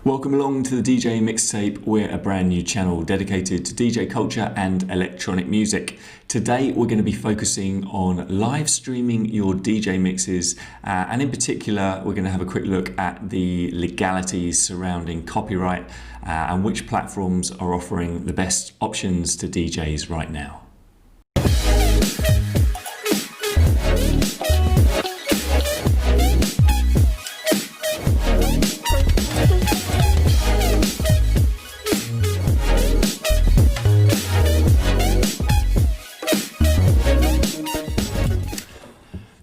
Welcome along to the DJ Mixtape. We're a brand new channel dedicated to DJ culture and electronic music. Today we're going to be focusing on live streaming your DJ mixes, and in particular we're going to have a quick look at the legalities surrounding copyright and which platforms are offering the best options to DJs right now.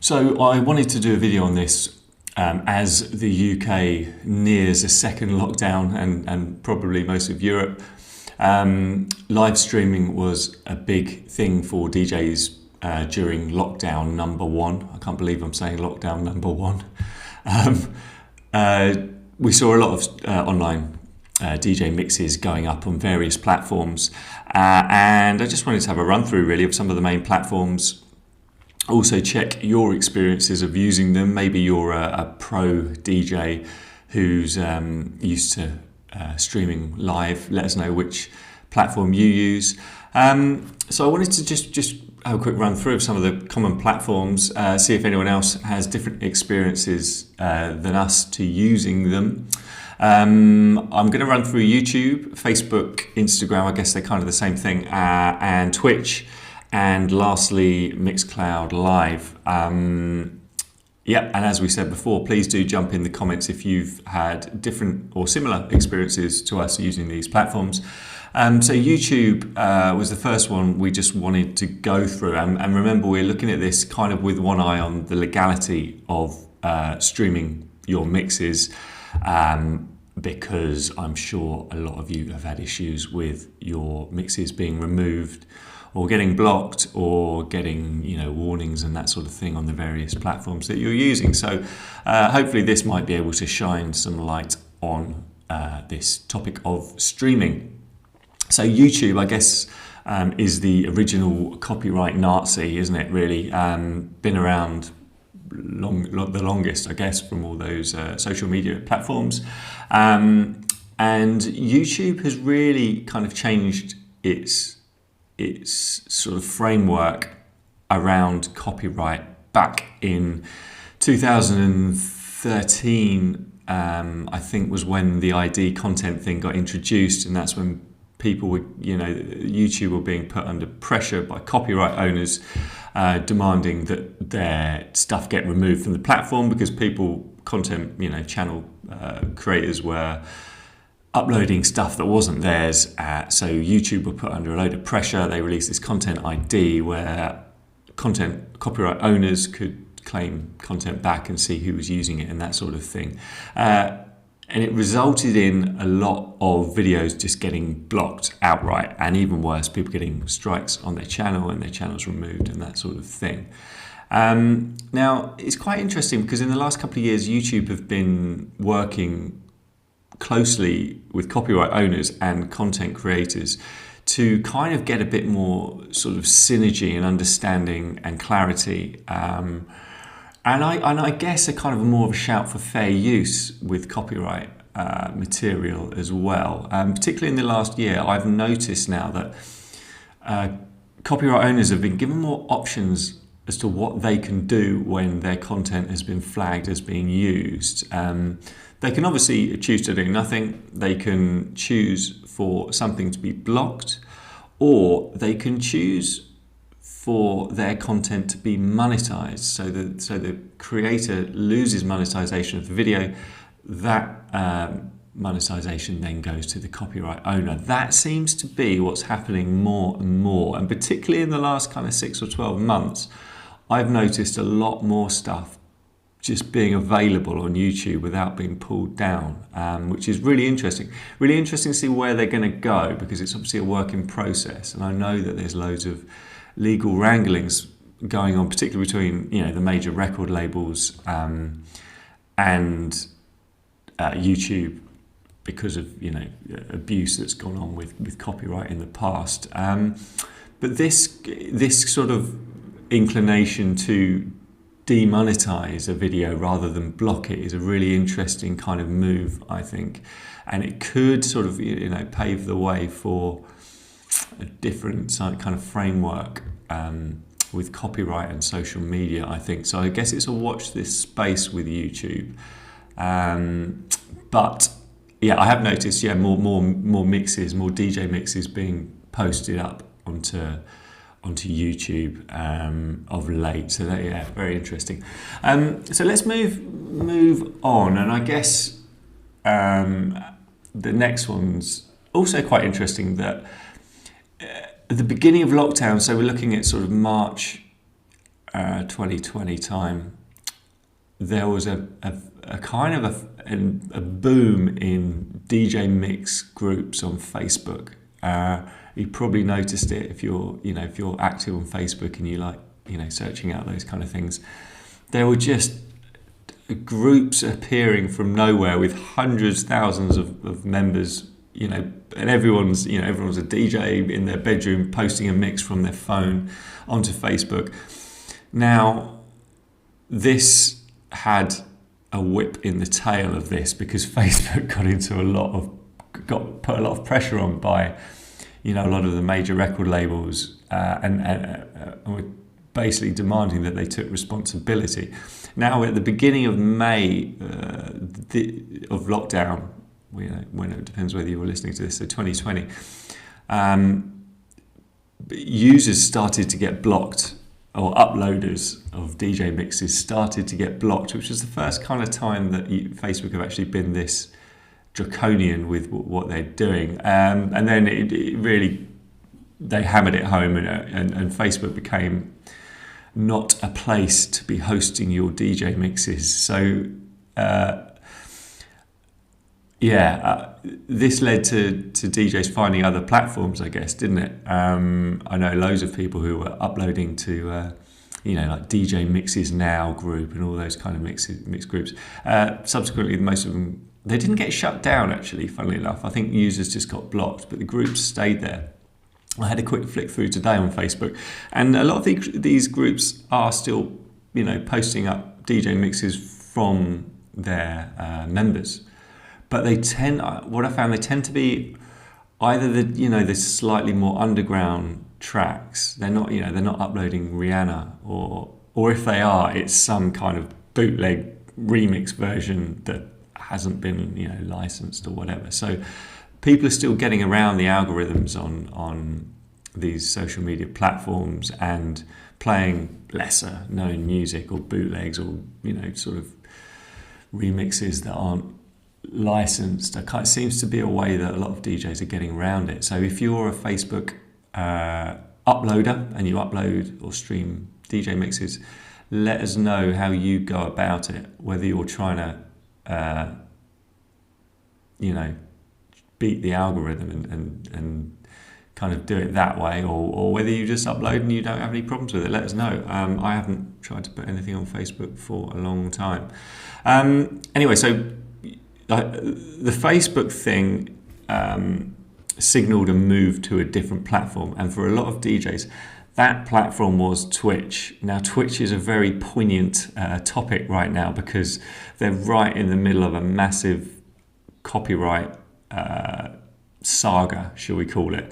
So I wanted to do a video on this as the UK nears a second lockdown and probably most of Europe. Live streaming was a big thing for DJs during lockdown number one. I can't believe I'm saying lockdown number one. We saw a lot of online DJ mixes going up on various platforms, and I just wanted to have a run through really of some of the main platforms. Also check your experiences of using them. Maybe you're a pro DJ who's used to streaming live. Let us know which platform you use. So I wanted to just have a quick run through of some of the common platforms, see if anyone else has different experiences than us to using them. I'm going to run through YouTube, Facebook, Instagram, I guess they're kind of the same thing, and Twitch. And lastly, Mixcloud Live. And as we said before, please do jump in the comments if you've had different or similar experiences to us using these platforms. So YouTube was the first one we just wanted to go through. And remember, we're looking at this kind of with one eye on the legality of streaming your mixes, because I'm sure a lot of you have had issues with your mixes being removed or getting blocked or getting warnings and that sort of thing on the various platforms that you're using. So hopefully this might be able to shine some light on this topic of streaming. So YouTube, I guess, is the original copyright Nazi, isn't it, really? Been around the longest, I guess, from all those social media platforms. And YouTube has really kind of changed its sort of framework around copyright back in 2013. I think was when the ID content thing got introduced, and that's when people were, YouTube were being put under pressure by copyright owners, demanding that their stuff get removed from the platform because channel creators were uploading stuff that wasn't theirs. So YouTube were put under a load of pressure. They released this content ID where copyright owners could claim content back and see who was using it and that sort of thing. And it resulted in a lot of videos just getting blocked outright, and even worse, people getting strikes on their channel and their channels removed and that sort of thing. Now, it's quite interesting because in the last couple of years, YouTube have been working closely with copyright owners and content creators to kind of get a bit more sort of synergy and understanding and clarity, and I guess a kind of more of a shout for fair use with copyright material as well. Particularly in the last year, I've noticed now that copyright owners have been given more options as to what they can do when their content has been flagged as being used. They can obviously choose to do nothing. They can choose for something to be blocked, or they can choose for their content to be monetized. So the creator loses monetization of the video. That monetization then goes to the copyright owner. That seems to be what's happening more and more, and particularly in the last kind of 6 or 12 months, I've noticed a lot more stuff just being available on YouTube without being pulled down, which is really interesting. Really interesting to see where they're going to go, because it's obviously a work in process, and I know that there's loads of legal wranglings going on, particularly between the major record labels and YouTube, because of abuse that's gone on with copyright in the past. But this sort of inclination to demonetize a video rather than block it is a really interesting kind of move, I think, and it could sort of pave the way for a different kind of framework with copyright and social media, I think. So I guess it's a watch this space with YouTube, but yeah, I have noticed more mixes, more DJ mixes being posted up onto YouTube of late. So that, very interesting. So let's move on, and I guess the next one's also quite interesting. That at the beginning of lockdown, so we're looking at sort of March 2020 time, there was a kind of a boom in DJ mix groups on Facebook. You probably noticed it if you're active on Facebook and you like searching out those kind of things. There were just groups appearing from nowhere with hundreds, thousands of members, and everyone's a DJ in their bedroom posting a mix from their phone onto Facebook. Now, this had a whip in the tail of this because Facebook put a lot of pressure on by a lot of the major record labels and were basically demanding that they took responsibility. Now, at the beginning of May of lockdown, when it depends whether you were listening to this, so 2020, users started to get blocked, or uploaders of DJ mixes started to get blocked, which was the first kind of time that Facebook have actually been this draconian with what they're doing. And then it really, they hammered it home, and Facebook became not a place to be hosting your DJ mixes. So this led to DJs finding other platforms, I guess, didn't it? I know loads of people who were uploading to, like DJ Mixes Now group and all those kind of mix groups. Subsequently, most of them, they didn't get shut down, actually, funnily enough. I think users just got blocked, but the groups stayed there. I had a quick flick through today on Facebook, and a lot of these groups are still, posting up DJ mixes from their members. But they tend to be either the slightly more underground tracks. They're not uploading Rihanna, or if they are, it's some kind of bootleg remix version that hasn't been licensed or whatever. So people are still getting around the algorithms on these social media platforms and playing lesser known music or bootlegs or sort of remixes that aren't licensed. It seems to be a way that a lot of DJs are getting around it. So if you're a Facebook uploader and you upload or stream DJ mixes, let us know how you go about it, whether you're trying to beat the algorithm and kind of do it that way, or whether you just upload and you don't have any problems with it. Let us know. I haven't tried to put anything on Facebook for a long time. Anyway, so the Facebook thing signaled a move to a different platform, and for a lot of DJs, that platform was Twitch. Now, Twitch is a very poignant topic right now because they're right in the middle of a massive copyright saga, shall we call it.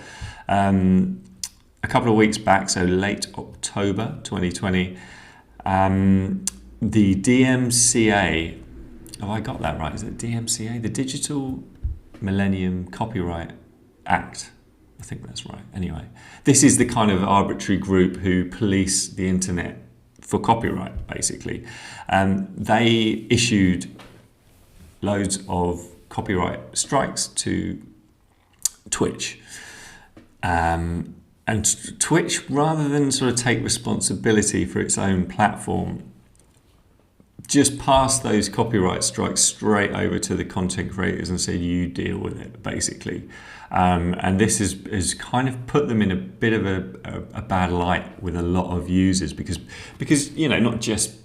A couple of weeks back, so late October 2020, the DMCA, have I got that right? Is it DMCA? The Digital Millennium Copyright Act. I think that's right. Anyway, this is the kind of arbitrary group who police the internet for copyright, basically. They issued loads of copyright strikes to Twitch. And Twitch, rather than sort of take responsibility for its own platform, just passed those copyright strikes straight over to the content creators and said, you deal with it, basically. And this has kind of put them in a bit of a bad light with a lot of users because not just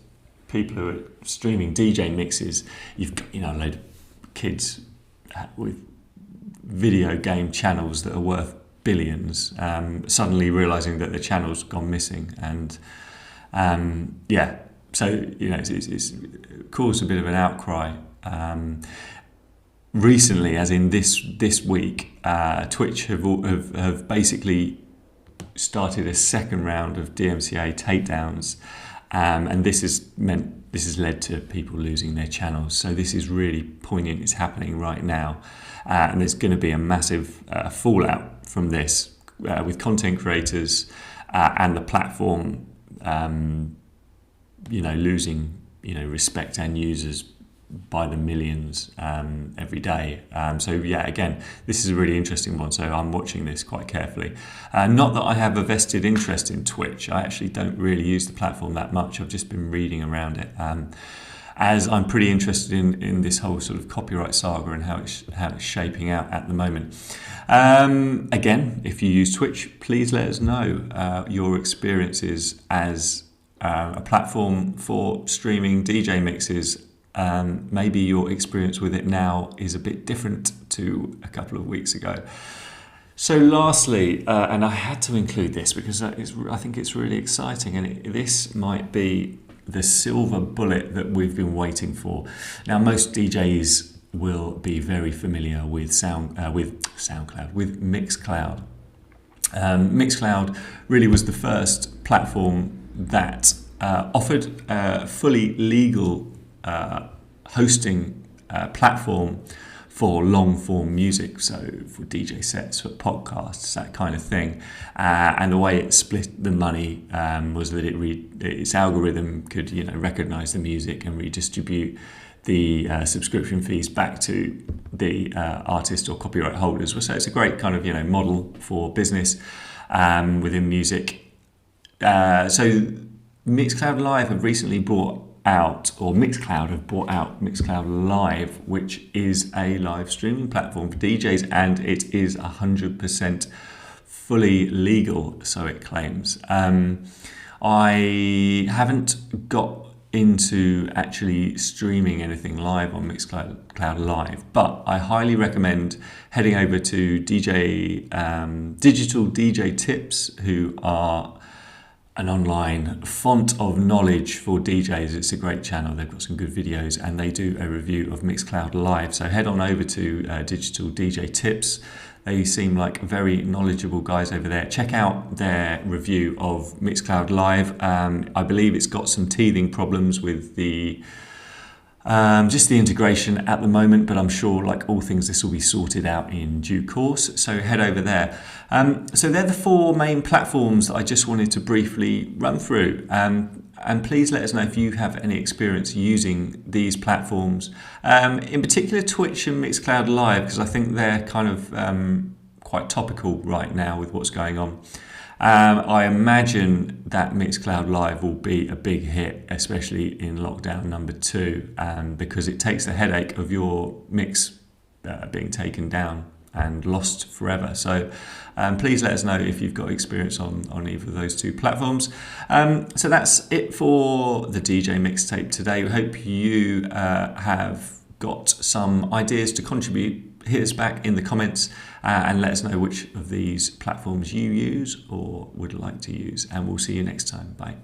people who are streaming DJ mixes, you've got a load of kids with video game channels that are worth billions, suddenly realizing that their channel's gone missing, and so it's caused a bit of an outcry. Recently, as in this week, Twitch have basically started a second round of DMCA takedowns, and this has led to people losing their channels. So this is really poignant. It's happening right now, and there's going to be a massive fallout from this with content creators and the platform, losing respect and users by the millions every day. So yeah, again, this is a really interesting one. So I'm watching this quite carefully. Not that I have a vested interest in Twitch. I actually don't really use the platform that much. I've just been reading around it, as I'm pretty interested in this whole sort of copyright saga and how it's shaping out at the moment. Again, if you use Twitch, please let us know your experiences as a platform for streaming DJ mixes. Maybe your experience with it now is a bit different to a couple of weeks ago. So lastly, and I had to include this because I think it's really exciting, and this might be the silver bullet that we've been waiting for. Now, most DJs will be very familiar with Mixcloud. Mixcloud really was the first platform that offered a fully legal hosting platform for long-form music, so for DJ sets, for podcasts, that kind of thing. And the way it split the money was that its algorithm could recognize the music and redistribute the subscription fees back to the artist or copyright holders. So it's a great kind of model for business within music. So Mixcloud Live have recently Mixcloud have brought out Mixcloud Live, which is a live streaming platform for DJs, and it is 100% fully legal, so it claims. I haven't got into actually streaming anything live on Mixcloud Live, but I highly recommend heading over to Digital DJ Tips, who are an online font of knowledge for DJs. It's a great channel. They've got some good videos, and they do a review of Mixcloud Live. So head on over to Digital DJ Tips. They seem like very knowledgeable guys over there. Check out their review of Mixcloud Live. I believe it's got some teething problems with just the integration at the moment, but I'm sure, like all things, this will be sorted out in due course. So head over there. So they're the four main platforms that I just wanted to briefly run through. And please let us know if you have any experience using these platforms, in particular Twitch and Mixcloud Live, because I think they're kind of quite topical right now with what's going on. I imagine that Mixcloud Live will be a big hit, especially in lockdown number 2, because it takes the headache of your mix being taken down and lost forever. So please let us know if you've got experience on either of those two platforms. So that's it for the DJ Mixtape today. We hope you have got some ideas to contribute. Hit us back in the comments and let us know which of these platforms you use or would like to use, and we'll see you next time. Bye.